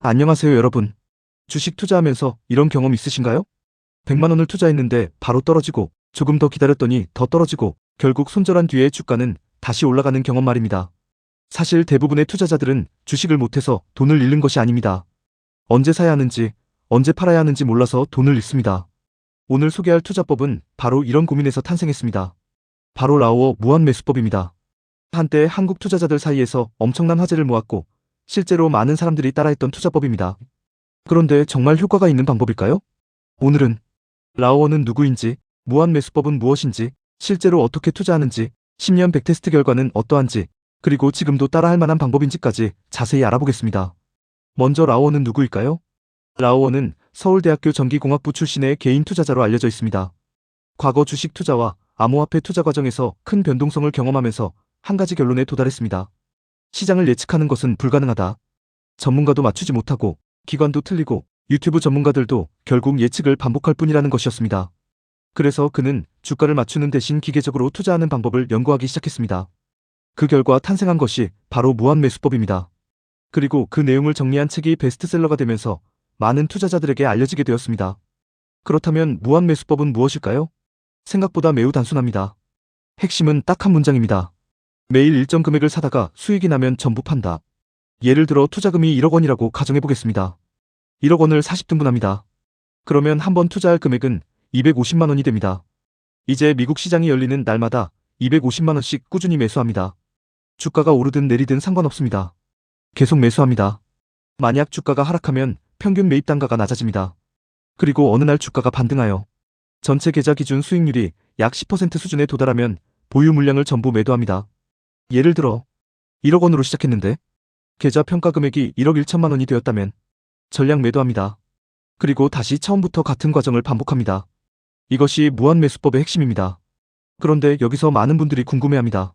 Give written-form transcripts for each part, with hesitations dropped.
안녕하세요, 여러분. 주식 투자하면서 이런 경험 있으신가요? 100만 원을 투자했는데 바로 떨어지고 조금 더 기다렸더니 더 떨어지고 결국 손절한 뒤에 주가는 다시 올라가는 경험 말입니다. 사실 대부분의 투자자들은 주식을 못해서 돈을 잃는 것이 아닙니다. 언제 사야 하는지, 언제 팔아야 하는지 몰라서 돈을 잃습니다. 오늘 소개할 투자법은 바로 이런 고민에서 탄생했습니다. 바로 라오어 무한 매수법입니다. 한때 한국 투자자들 사이에서 엄청난 화제를 모았고 실제로 많은 사람들이 따라했던 투자법입니다. 그런데 정말 효과가 있는 방법일까요? 오늘은 라오어는 누구인지, 무한 매수법은 무엇인지, 실제로 어떻게 투자하는지, 10년 백테스트 결과는 어떠한지, 그리고 지금도 따라할 만한 방법인지까지 자세히 알아보겠습니다. 먼저 라오어는 누구일까요? 라오어는 서울대학교 전기공학부 출신의 개인 투자자로 알려져 있습니다. 과거 주식 투자와 암호화폐 투자 과정에서 큰 변동성을 경험하면서 한 가지 결론에 도달했습니다. 시장을 예측하는 것은 불가능하다. 전문가도 맞추지 못하고 기관도 틀리고 유튜브 전문가들도 결국 예측을 반복할 뿐이라는 것이었습니다. 그래서 그는 주가를 맞추는 대신 기계적으로 투자하는 방법을 연구하기 시작했습니다. 그 결과 탄생한 것이 바로 무한매수법입니다. 그리고 그 내용을 정리한 책이 베스트셀러가 되면서 많은 투자자들에게 알려지게 되었습니다. 그렇다면 무한매수법은 무엇일까요? 생각보다 매우 단순합니다. 핵심은 딱 한 문장입니다. 매일 일정 금액을 사다가 수익이 나면 전부 판다. 예를 들어 투자금이 1억 원이라고 가정해보겠습니다. 1억 원을 40등분합니다. 그러면 한 번 투자할 금액은 250만 원이 됩니다. 이제 미국 시장이 열리는 날마다 250만 원씩 꾸준히 매수합니다. 주가가 오르든 내리든 상관없습니다. 계속 매수합니다. 만약 주가가 하락하면 평균 매입 단가가 낮아집니다. 그리고 어느 날 주가가 반등하여 전체 계좌 기준 수익률이 약 10% 수준에 도달하면 보유 물량을 전부 매도합니다. 예를 들어 1억 원으로 시작했는데 계좌 평가 금액이 1억 1천만 원이 되었다면 전량 매도합니다. 그리고 다시 처음부터 같은 과정을 반복합니다. 이것이 무한매수법의 핵심입니다. 그런데 여기서 많은 분들이 궁금해합니다.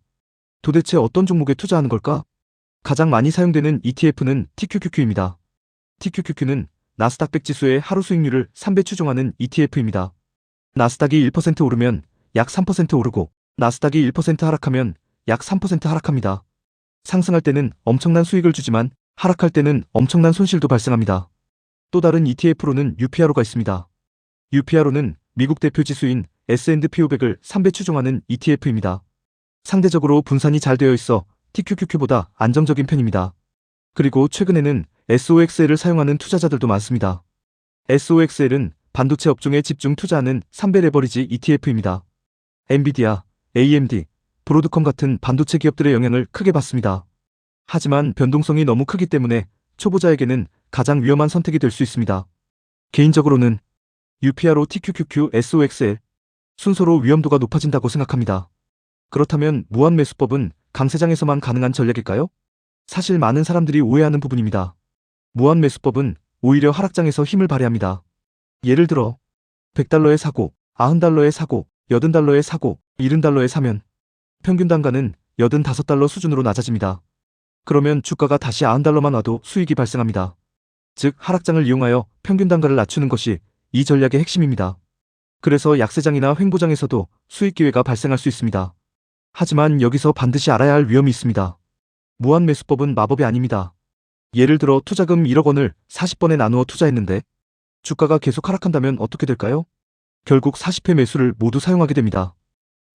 도대체 어떤 종목에 투자하는 걸까? 가장 많이 사용되는 ETF는 TQQQ입니다. TQQQ는 나스닥 100 지수의 하루 수익률을 3배 추종하는 ETF입니다. 나스닥이 1% 오르면 약 3% 오르고 나스닥이 1% 하락하면 약 3% 하락합니다. 상승할 때는 엄청난 수익을 주지만 하락할 때는 엄청난 손실도 발생합니다. 또 다른 ETF로는 UPRO가 있습니다. UPRO는 미국 대표 지수인 S&P 500을 3배 추종하는 ETF입니다. 상대적으로 분산이 잘 되어 있어 TQQQ보다 안정적인 편입니다. 그리고 최근에는 SOXL을 사용하는 투자자들도 많습니다. SOXL은 반도체 업종에 집중 투자하는 3배 레버리지 ETF입니다. 엔비디아, AMD, 브로드컴 같은 반도체 기업들의 영향을 크게 받습니다. 하지만 변동성이 너무 크기 때문에 초보자에게는 가장 위험한 선택이 될 수 있습니다. 개인적으로는 UPRO, TQQQ, SOXL 순서로 위험도가 높아진다고 생각합니다. 그렇다면 무한매수법은 강세장에서만 가능한 전략일까요? 사실 많은 사람들이 오해하는 부분입니다. 무한매수법은 오히려 하락장에서 힘을 발휘합니다. 예를 들어 100달러에 사고 90달러에 사고 80달러에 사고 70달러에 사면 평균 단가는 85달러 수준으로 낮아집니다. 그러면 주가가 다시 90달러만 와도 수익이 발생합니다. 즉 하락장을 이용하여 평균 단가를 낮추는 것이 이 전략의 핵심입니다. 그래서 약세장이나 횡보장에서도 수익 기회가 발생할 수 있습니다. 하지만 여기서 반드시 알아야 할 위험이 있습니다. 무한매수법은 마법이 아닙니다. 예를 들어 투자금 1억 원을 40번에 나누어 투자했는데 주가가 계속 하락한다면 어떻게 될까요? 결국 40회 매수를 모두 사용하게 됩니다.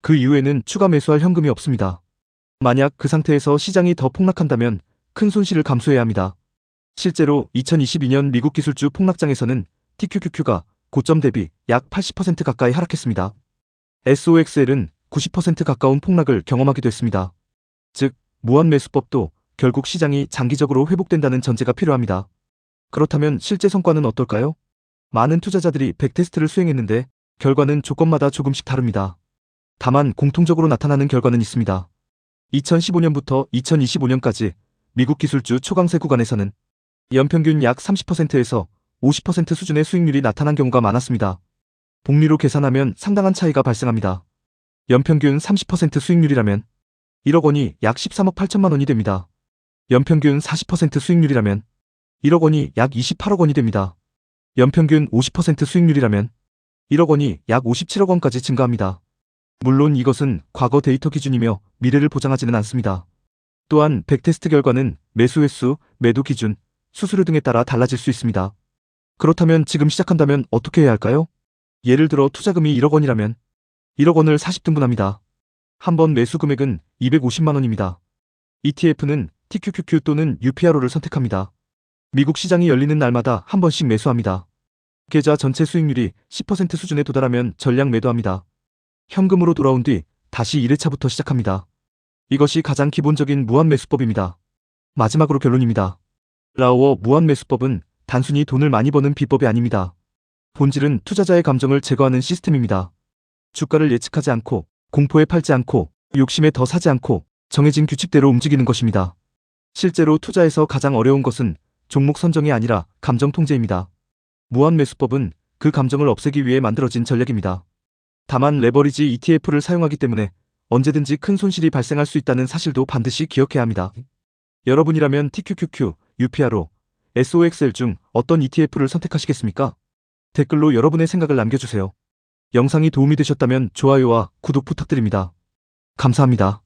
그 이후에는 추가 매수할 현금이 없습니다. 만약 그 상태에서 시장이 더 폭락한다면 큰 손실을 감수해야 합니다. 실제로 2022년 미국 기술주 폭락장에서는 TQQQ가 고점 대비 약 80% 가까이 하락했습니다. SOXL은 90% 가까운 폭락을 경험하기도 했습니다. 즉, 무한매수법도 결국 시장이 장기적으로 회복된다는 전제가 필요합니다. 그렇다면 실제 성과는 어떨까요? 많은 투자자들이 백테스트를 수행했는데 결과는 조건마다 조금씩 다릅니다. 다만 공통적으로 나타나는 결과는 있습니다. 2015년부터 2025년까지 미국 기술주 초강세 구간에서는 연평균 약 30%에서 50% 수준의 수익률이 나타난 경우가 많았습니다. 복리로 계산하면 상당한 차이가 발생합니다. 연평균 30% 수익률이라면 1억 원이 약 13억 8천만 원이 됩니다. 연평균 40% 수익률이라면 1억 원이 약 28억 원이 됩니다. 연평균 50% 수익률이라면 1억 원이 약 57억 원까지 증가합니다. 물론 이것은 과거 데이터 기준이며 미래를 보장하지는 않습니다. 또한 백테스트 결과는 매수 횟수, 매도 기준, 수수료 등에 따라 달라질 수 있습니다. 그렇다면 지금 시작한다면 어떻게 해야 할까요? 예를 들어 투자금이 1억 원이라면 1억 원을 40등분합니다. 한 번 매수 금액은 250만 원입니다. ETF는 TQQQ 또는 UPRO를 선택합니다. 미국 시장이 열리는 날마다 한 번씩 매수합니다. 계좌 전체 수익률이 10% 수준에 도달하면 전량 매도합니다. 현금으로 돌아온 뒤 다시 1회차부터 시작합니다. 이것이 가장 기본적인 무한매수법입니다. 마지막으로 결론입니다. 라오어 무한매수법은 단순히 돈을 많이 버는 비법이 아닙니다. 본질은 투자자의 감정을 제거하는 시스템입니다. 주가를 예측하지 않고, 공포에 팔지 않고, 욕심에 더 사지 않고, 정해진 규칙대로 움직이는 것입니다. 실제로 투자에서 가장 어려운 것은 종목 선정이 아니라 감정 통제입니다. 무한매수법은 그 감정을 없애기 위해 만들어진 전략입니다. 다만 레버리지 ETF를 사용하기 때문에 언제든지 큰 손실이 발생할 수 있다는 사실도 반드시 기억해야 합니다. 여러분이라면 TQQQ, UPRO, SOXL 중 어떤 ETF를 선택하시겠습니까? 댓글로 여러분의 생각을 남겨주세요. 영상이 도움이 되셨다면 좋아요와 구독 부탁드립니다. 감사합니다.